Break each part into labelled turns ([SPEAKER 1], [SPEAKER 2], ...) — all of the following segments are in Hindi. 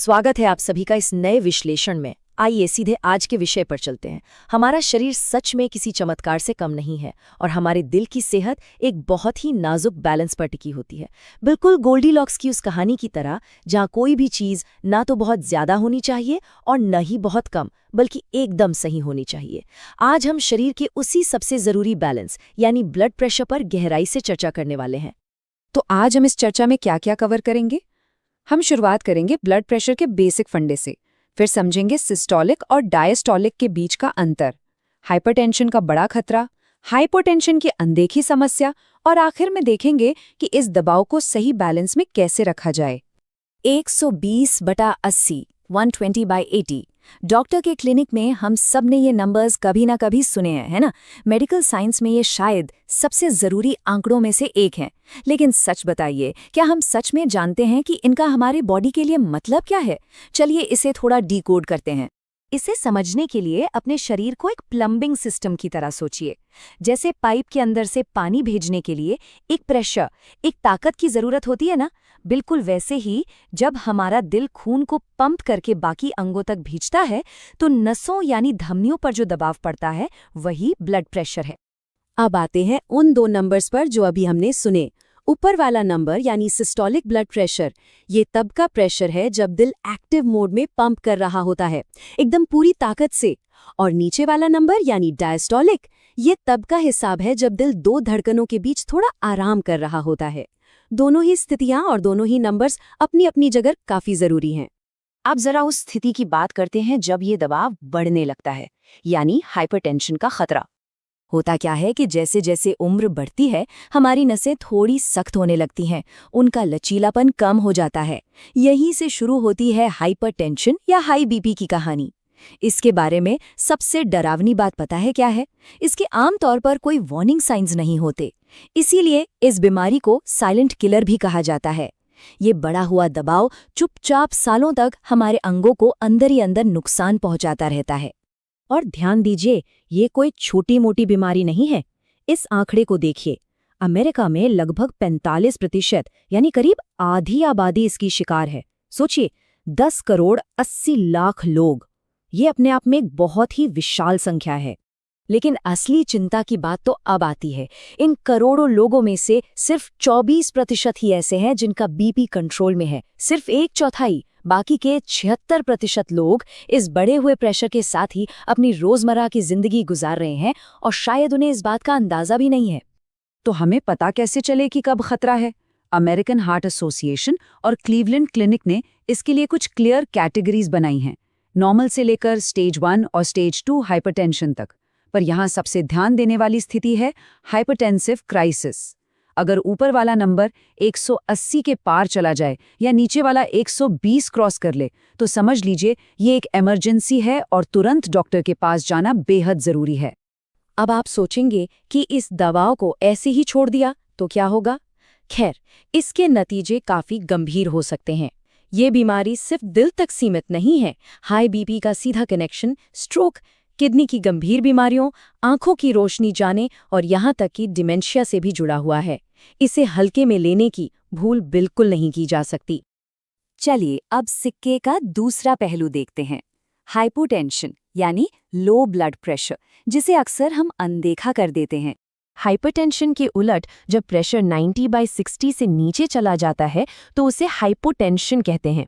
[SPEAKER 1] स्वागत है आप सभी का इस नए विश्लेषण में। आइए सीधे आज के विषय पर चलते हैं। हमारा शरीर सच में किसी चमत्कार से कम नहीं है और हमारे दिल की सेहत एक बहुत ही नाजुक बैलेंस पर टिकी होती है, बिल्कुल गोल्डीलॉक्स की उस कहानी की तरह, जहाँ कोई भी चीज़ ना तो बहुत ज्यादा होनी चाहिए और न ही बहुत कम, बल्कि एकदम सही होनी चाहिए। आज हम शरीर के उसी सबसे जरूरी बैलेंस यानी ब्लड प्रेशर पर गहराई से चर्चा करने वाले हैं।
[SPEAKER 2] तो आज हम इस चर्चा में क्या क्या कवर करेंगे? हम शुरुआत करेंगे ब्लड प्रेशर के बेसिक फंडे से, फिर समझेंगे सिस्टोलिक और डायस्टोलिक के बीच का अंतर, हाइपरटेंशन का बड़ा खतरा, हाइपोटेंशन की अनदेखी समस्या और आखिर में देखेंगे कि इस दबाव को सही बैलेंस में कैसे रखा जाए।
[SPEAKER 1] 120/80 120/80 डॉक्टर के क्लिनिक में हम सब ने ये नंबर्स कभी ना कभी सुने हैं, है ना? मेडिकल साइंस में ये शायद सबसे ज़रूरी आंकड़ों में से एक है। लेकिन सच बताइए, क्या हम सच में जानते हैं कि इनका हमारे बॉडी के लिए मतलब क्या है? चलिए इसे थोड़ा डिकोड करते हैं। इसे समझने के लिए अपने शरीर को एक प्लम्बिंग सिस्टम की तरह सोचिए। जैसे पाइप के अंदर से पानी भेजने के लिए एक प्रेशर, एक ताकत की ज़रूरत होती है ना, बिल्कुल वैसे ही जब हमारा दिल खून को पंप करके बाकी अंगों तक भेजता है, तो नसों यानी धमनियों पर जो दबाव पड़ता है वही ब्लड प्रेशर है। अब आते हैं उन दो नंबर्स पर जो अभी हमने सुने। ऊपर वाला नंबर यानी सिस्टोलिक ब्लड प्रेशर, ये तब का प्रेशर है जब दिल एक्टिव मोड में पंप कर रहा होता है, एकदम पूरी ताकत से। और नीचे वाला नंबर यानी डायस्टोलिक, ये तब का हिसाब है जब दिल दो धड़कनों के बीच थोड़ा आराम कर रहा होता है। दोनों ही स्थितियां और दोनों ही नंबर्स अपनी अपनी जगह काफी जरूरी हैं। अब जरा उस स्थिति की बात करते हैं जब ये दबाव बढ़ने लगता है, यानी हाइपरटेंशन का खतरा। होता क्या है कि जैसे जैसे उम्र बढ़ती है, हमारी नसें थोड़ी सख्त होने लगती हैं, उनका लचीलापन कम हो जाता है। यहीं से शुरू होती है हाइपरटेंशन या हाई बीपी की कहानी। इसके बारे में सबसे डरावनी बात पता है क्या है? इसके आमतौर पर कोई वार्निंग साइंस नहीं होते, इसीलिए इस बीमारी को साइलेंट किलर भी कहा जाता है। ये बढ़ा हुआ दबाव चुपचाप सालों तक हमारे अंगों को अंदर ही अंदर नुकसान पहुंचाता रहता है। और ध्यान दीजिए, ये कोई छोटी मोटी बीमारी नहीं है। इस आंकड़े को देखिए, अमेरिका में लगभग 45% यानी करीब आधी आबादी इसकी शिकार है। सोचिए, 10 करोड़ 80 लाख लोग। ये अपने आप में एक बहुत ही विशाल संख्या है। लेकिन असली चिंता की बात तो अब आती है। इन करोड़ों लोगों में से सिर्फ 24% ही ऐसे हैं जिनका बीपी कंट्रोल में है, सिर्फ 1/4। बाकी के 76% लोग इस बढ़े हुए प्रेशर के साथ ही अपनी रोजमर्रा की जिंदगी गुजार रहे हैं और शायद उन्हें इस बात का अंदाजा भी नहीं है।
[SPEAKER 2] तो हमें पता कैसे चले कि कब खतरा है? अमेरिकन हार्ट एसोसिएशन और क्लीवलैंड क्लिनिक ने इसके लिए कुछ क्लियर कैटेगरीज बनाई हैं, नॉर्मल से लेकर स्टेज 1 और स्टेज 2 हाइपरटेंशन तक। पर यहाँ सबसे ध्यान देने वाली स्थिति है हाइपरटेंसिव क्राइसिस। अगर ऊपर वाला नंबर 180 के पार चला जाए या नीचे वाला 120 क्रॉस कर ले, तो समझ लीजिए ये एक इमरजेंसी है और तुरंत डॉक्टर के पास जाना बेहद जरूरी है।
[SPEAKER 1] अब आप सोचेंगे कि इस दबाव को ऐसे ही छोड़ दिया तो क्या होगा? खैर, इसके नतीजे काफी गंभीर हो सकते हैं। ये बीमारी सिर्फ दिल तक सीमित नहीं है। हाई बीपी का सीधा कनेक्शन स्ट्रोक, किडनी की गंभीर बीमारियों, आंखों की रोशनी जाने और यहाँ तक कि डिमेंशिया से भी जुड़ा हुआ है। इसे हल्के में लेने की भूल बिल्कुल नहीं की जा सकती।
[SPEAKER 2] चलिए अब सिक्के का दूसरा पहलू देखते हैं, हाइपोटेंशन यानी लो ब्लड प्रेशर, जिसे अक्सर हम अनदेखा कर देते हैं।
[SPEAKER 1] हाइपरटेंशन के उलट जब प्रेशर 90/60 से नीचे चला जाता है तो उसे हाइपोटेंशन कहते हैं।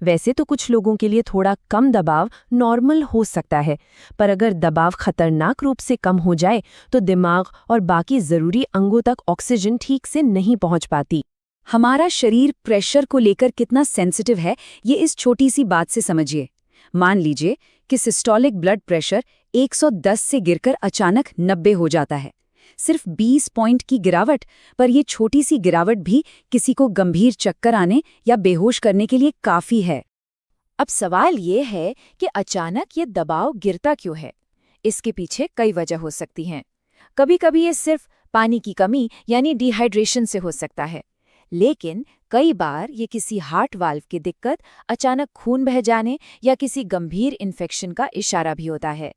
[SPEAKER 1] वैसे तो कुछ लोगों के लिए थोड़ा कम दबाव नॉर्मल हो सकता है, पर अगर दबाव खतरनाक रूप से कम हो जाए तो दिमाग और बाकी जरूरी अंगों तक ऑक्सीजन ठीक से नहीं पहुंच पाती।
[SPEAKER 2] हमारा शरीर प्रेशर को लेकर कितना सेंसिटिव है, ये इस छोटी सी बात से समझिए। मान लीजिए कि सिस्टोलिक ब्लड प्रेशर 110 से गिरकर अचानक 90 हो जाता है। सिर्फ 20 पॉइंट की गिरावट, पर यह छोटी सी गिरावट भी किसी को गंभीर चक्कर आने या बेहोश करने के लिए काफी है।
[SPEAKER 1] अब सवाल ये है कि अचानक ये दबाव गिरता क्यों है? इसके पीछे कई वजह हो सकती हैं। कभी कभी ये सिर्फ पानी की कमी यानी डिहाइड्रेशन से हो सकता है, लेकिन कई बार ये किसी हार्ट वाल्व की दिक्कत, अचानक खून बह जाने या किसी गंभीर इन्फेक्शन का इशारा भी होता है।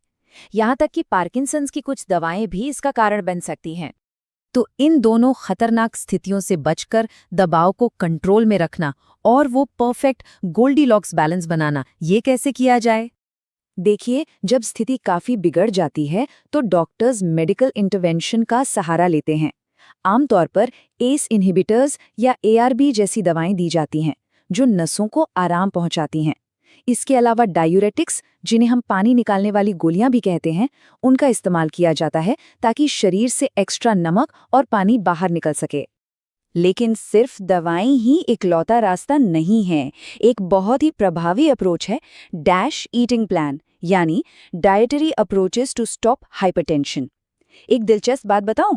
[SPEAKER 1] यहाँ तक कि पार्किंसंस की कुछ दवाएं भी इसका कारण बन सकती हैं। तो इन दोनों खतरनाक स्थितियों से बचकर दबाव को कंट्रोल में रखना और वो परफेक्ट गोल्डीलॉक्स बैलेंस बनाना, ये कैसे किया जाए?
[SPEAKER 2] देखिए, जब स्थिति काफी बिगड़ जाती है तो डॉक्टर्स मेडिकल इंटरवेंशन का सहारा लेते हैं। आमतौर पर एस इनहिबिटर्स या एआरबी जैसी दवाएं दी जाती हैं, जो नसों को आराम पहुंचाती हैं। इसके अलावा डायूरेटिक्स, जिन्हें हम पानी निकालने वाली गोलियां भी कहते हैं, उनका इस्तेमाल किया जाता है ताकि शरीर से एक्स्ट्रा नमक और पानी बाहर निकल सके। लेकिन सिर्फ दवाएं ही इकलौता रास्ता नहीं है। एक बहुत ही प्रभावी अप्रोच है डैश ईटिंग प्लान, यानी dietary approaches to stop hypertension. एक दिलचस्प बात बताऊं,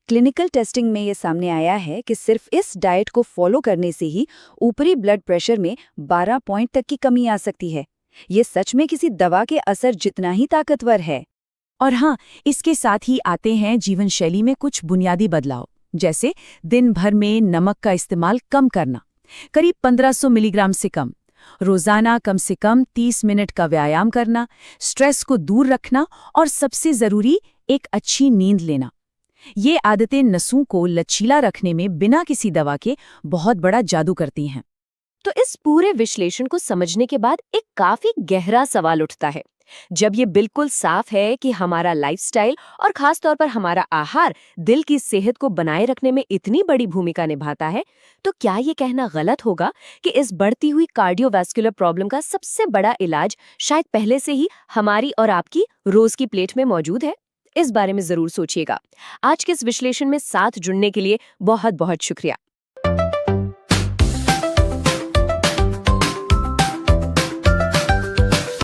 [SPEAKER 2] क्लिनिकल टेस्टिंग में ये सामने आया है कि सिर्फ इस डाइट को फॉलो करने से ही ऊपरी ब्लड प्रेशर में 12 पॉइंट तक की कमी आ सकती है। ये सच में किसी दवा के असर जितना ही ताकतवर है।
[SPEAKER 1] और हाँ, इसके साथ ही आते हैं जीवन शैली में कुछ बुनियादी बदलाव, जैसे दिन भर में नमक का इस्तेमाल कम करना, करीब 1500 मिलीग्राम से कम, रोजाना कम से कम 30 मिनट का व्यायाम करना, स्ट्रेस को दूर रखना और सबसे जरूरी एक अच्छी नींद लेना। ये आदतें नसों को लचीला रखने में बिना किसी दवा के बहुत बड़ा जादू करती हैं।
[SPEAKER 3] तो इस पूरे विश्लेषण को समझने के बाद एक काफी गहरा सवाल उठता है। जब ये बिल्कुल साफ है कि हमारा लाइफस्टाइल और खास तौर पर हमारा आहार दिल की सेहत को बनाए रखने में इतनी बड़ी भूमिका निभाता है, तो क्या ये कहना गलत होगा कि इस बढ़ती हुई कार्डियोवैस्कुलर प्रॉब्लम का सबसे बड़ा इलाज शायद पहले से ही हमारी और आपकी रोज की प्लेट में मौजूद है? इस बारे में जरूर सोचिएगा। आज के इस विश्लेषण में साथ जुड़ने के लिए बहुत बहुत शुक्रिया।